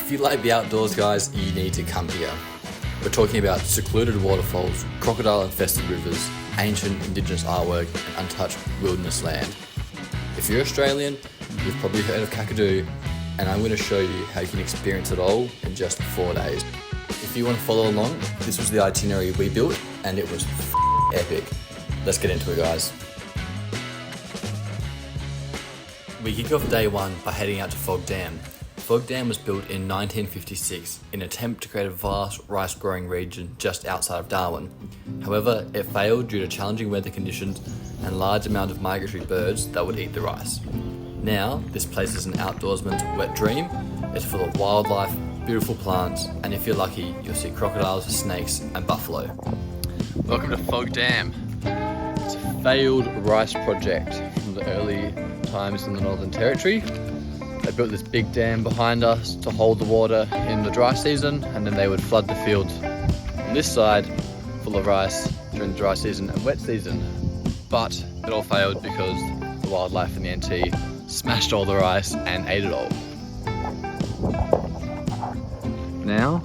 If you like the outdoors, guys, you need to come here. We're talking about secluded waterfalls, crocodile-infested rivers, ancient indigenous artwork, and untouched wilderness land. If you're Australian, you've probably heard of Kakadu, and I'm going to show you how you can experience it all in just 4 days. If you want to follow along, this was the itinerary we built, and it was epic. Let's get into it, guys. We kick off day one by heading out to Fogg Dam. Fogg Dam was built in 1956 in an attempt to create a vast rice growing region just outside of Darwin. However, it failed due to challenging weather conditions and large amount of migratory birds that would eat the rice. Now, this place is an outdoorsman's wet dream. It's full of wildlife, beautiful plants, and if you're lucky, you'll see crocodiles, snakes, and buffalo. Welcome to Fogg Dam. It's a failed rice project from the early times in the Northern Territory. They built this big dam behind us to hold the water in the dry season, and then they would flood the fields on this side full of rice during the dry season and wet season. But it all failed because the wildlife in the NT smashed all the rice and ate it all. Now,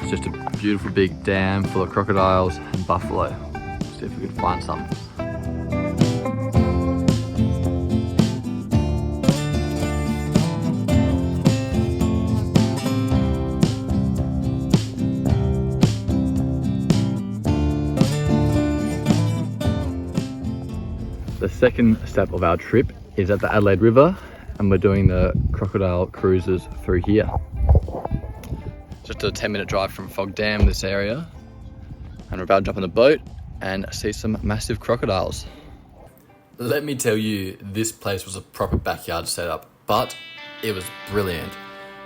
it's just a beautiful big dam full of crocodiles and buffalo. See if we can find some. The second step of our trip is at the Adelaide River, and we're doing the crocodile cruises through here. Just a 10-minute drive from Fogg Dam, this area, and we're about to jump on the boat and see some massive crocodiles. Let me tell you, this place was a proper backyard setup, but it was brilliant.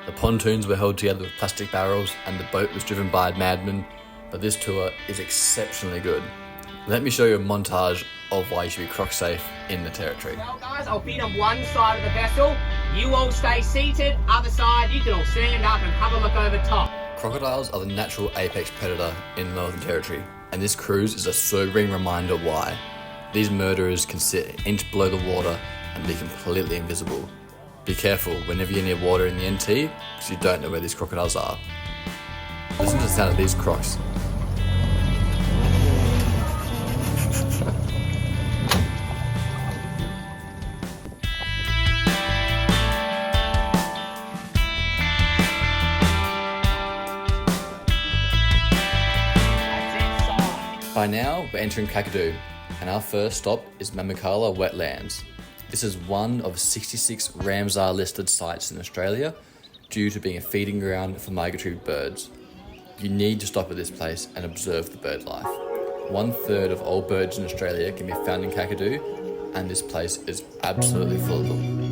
The pontoons were held together with plastic barrels and the boat was driven by a madman, but this tour is exceptionally good. Let me show you a montage of why you should be croc safe in the Territory. Well guys, I'll be on one side of the vessel. You all stay seated. Other side, you can all stand up and have a look over top. Crocodiles are the natural apex predator in the Northern Territory, and this cruise is a sobering reminder why. These murderers can sit an inch below the water and be completely invisible. Be careful whenever you're near water in the NT, because you don't know where these crocodiles are. Listen to the sound of these crocs. By now, we're entering Kakadu, and our first stop is Mamukala Wetlands. This is one of 66 Ramsar listed sites in Australia due to being a feeding ground for migratory birds. You need to stop at this place and observe the bird life. 1/3 of all birds in Australia can be found in Kakadu, and this place is absolutely full of them.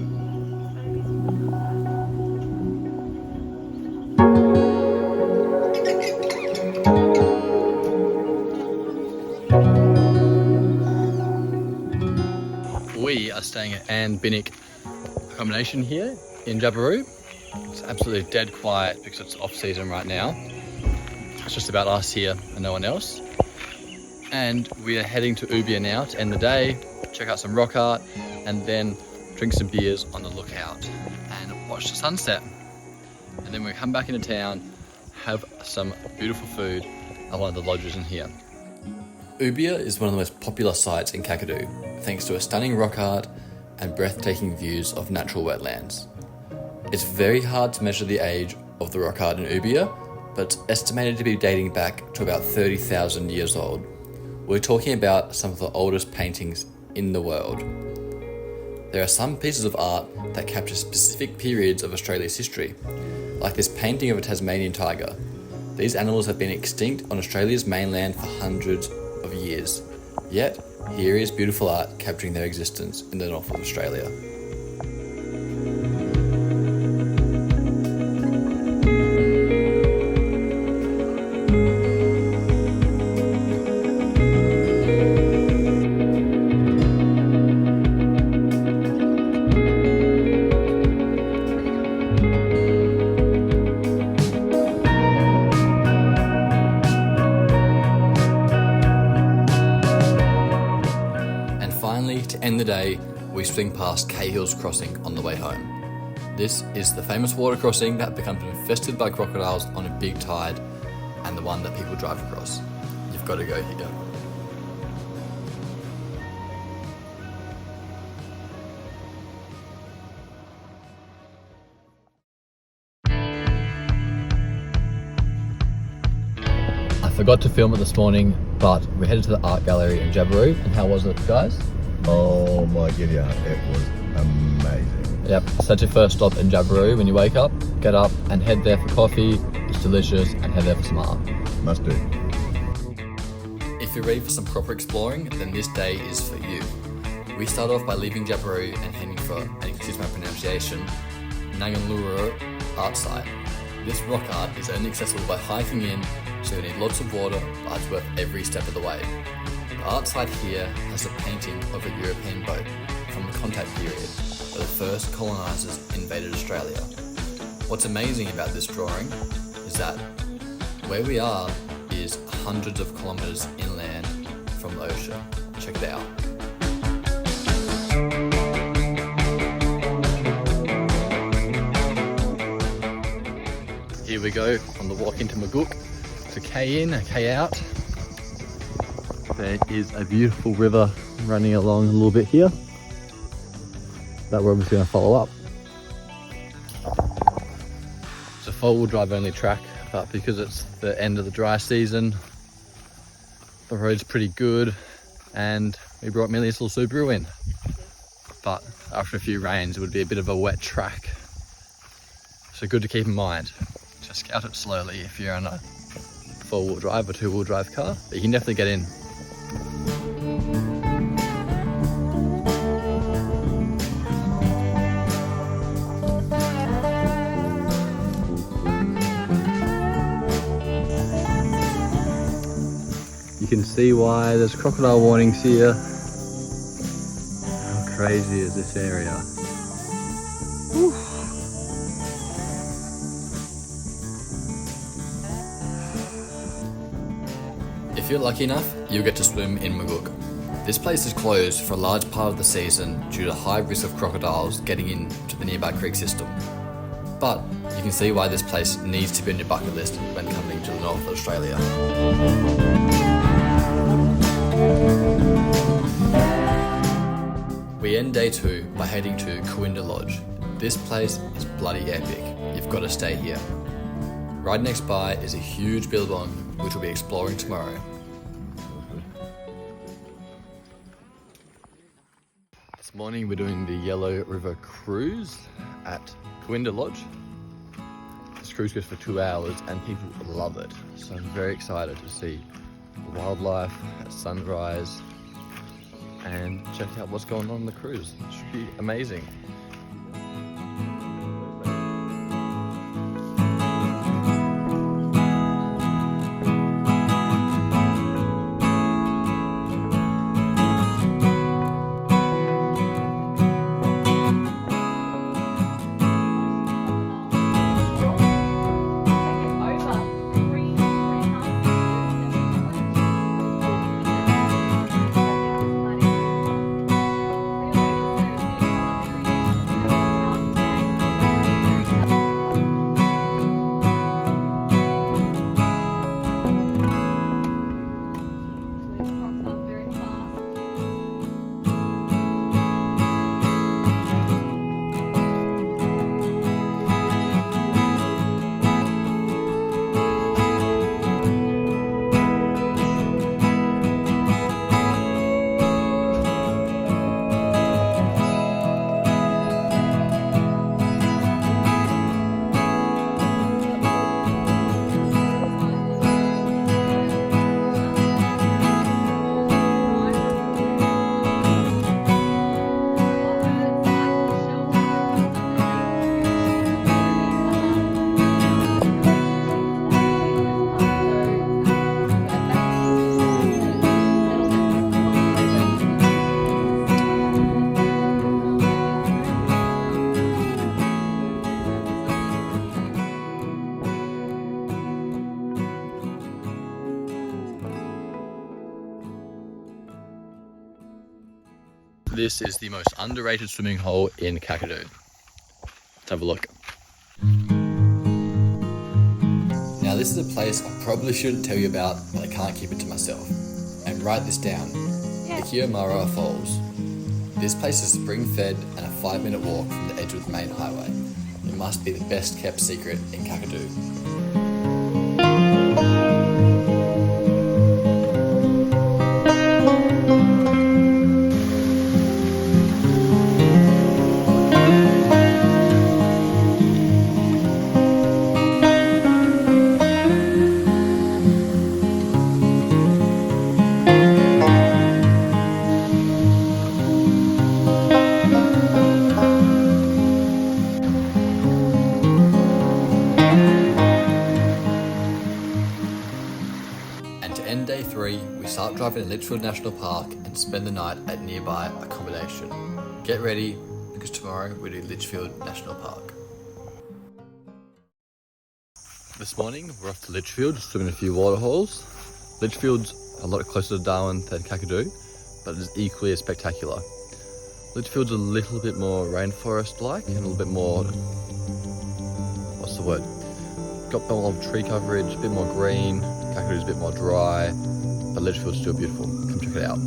We are staying at Accommodation here in Ubirr. It's absolutely dead quiet because it's off season right now. It's just about us here and no one else. And we are heading to Ubirr now to end the day, check out some rock art, and then drink some beers on the lookout and watch the sunset. And then we come back into town, have some beautiful food at one of the lodges in here. Ubirr is one of the most popular sites in Kakadu, thanks to a stunning rock art and breathtaking views of natural wetlands. It's very hard to measure the age of the rock art in Ubirr, but it's estimated to be dating back to about 30,000 years old. We're talking about some of the oldest paintings in the world. There are some pieces of art that capture specific periods of Australia's history, like this painting of a Tasmanian tiger. These animals have been extinct on Australia's mainland for hundreds of years. Yet, here is beautiful art capturing their existence in the north of Australia. To end the day, we swing past Cahill's crossing on the way home. This is the famous water crossing that becomes infested by crocodiles on a big tide, and the one that people drive across. You've got to go here. I forgot to film it this morning, but we headed to the art gallery in Jabiru, and how was it, guys? Oh my giddy aunt, it was amazing. Yep, so that's your first stop in Jabiru. When you wake up, get up and head there for coffee. It's delicious, and head there for some art. Must do. If you're ready for some proper exploring, then this day is for you. We start off by leaving Jabiru and heading for, and excuse my pronunciation, Nanguluwurr art site. This rock art is only accessible by hiking in, so you need lots of water, but it's worth every step of the way. The art site here has a painting of a European boat from the contact period, where the first colonisers invaded Australia. What's amazing about this drawing is that where we are is hundreds of kilometres inland from the ocean. Check it out. Here we go on the walk into Maguk to Cahill, out. There is a beautiful river running along a little bit here that we're obviously going to follow up. It's a 4-wheel drive only track, but because it's the end of the dry season, the road's pretty good, and we brought Millie's little Subaru in. But after a few rains, it would be a bit of a wet track. So good to keep in mind. Just scout it slowly if you're on a 4-wheel drive or 2-wheel drive car, but you can definitely get in. You can see why there's crocodile warnings here. How crazy is this area? Whew. If you're lucky enough, you'll get to swim in Maguk. This place is closed for a large part of the season due to high risk of crocodiles getting into the nearby creek system. But you can see why this place needs to be on your bucket list when coming to the north of Australia. We end day 2 by heading to Cooinda Lodge. This place is bloody epic. You've got to stay here. Right next by is a huge billabong which we'll be exploring tomorrow. This morning we're doing the Yellow River Cruise at Cooinda Lodge. This cruise goes for 2 hours and people love it. So I'm very excited to see the wildlife at sunrise and check out what's going on in the cruise. It should be amazing. This is the most underrated swimming hole in Kakadu. Let's have a look. Now this is a place I probably shouldn't tell you about, but I can't keep it to myself. And write this down. Ikoymarrwa Falls. This place is spring-fed and a 5-minute walk from the edge of the main highway. It must be the best kept secret in Kakadu. Day 3, we start driving to Litchfield National Park and spend the night at nearby Accommodation. Get ready, because tomorrow we do Litchfield National Park. This morning we're off to Litchfield, swimming a few waterholes. Litchfield's a lot closer to Darwin than Kakadu, but it is equally as spectacular. Litchfield's a little bit more rainforest-like and a little bit more, what's the word? Got a lot of tree coverage, a bit more green. Kakadu's a bit more dry, but Litchfield's still beautiful. Come check it out.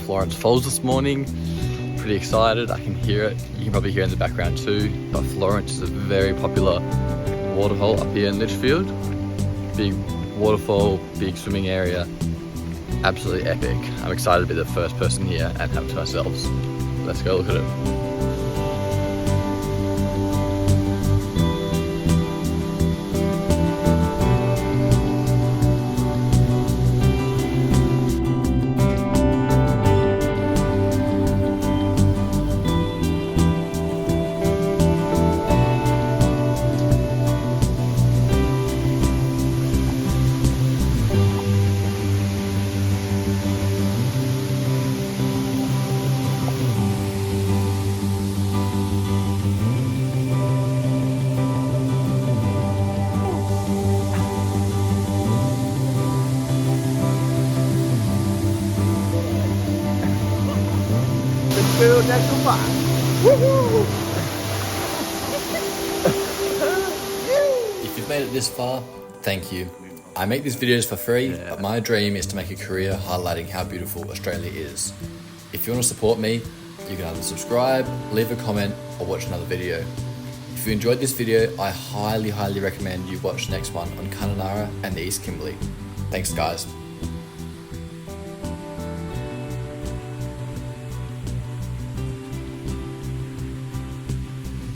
Florence Falls this morning. Pretty excited. I can hear it. You can probably hear it in the background too. But Florence is a very popular waterhole up here in Litchfield. Big waterfall, big swimming area. Absolutely epic. I'm excited to be the first person here and have it to ourselves. Let's go look at it. National Park. Woohoo! If you've made it this far, thank you. I make these videos for free, but my dream is to make a career highlighting how beautiful Australia is. If you want to support me, you can either subscribe, leave a comment, or watch another video. If you enjoyed this video, I highly recommend you watch the next one on Kununurra and the East Kimberley. Thanks guys.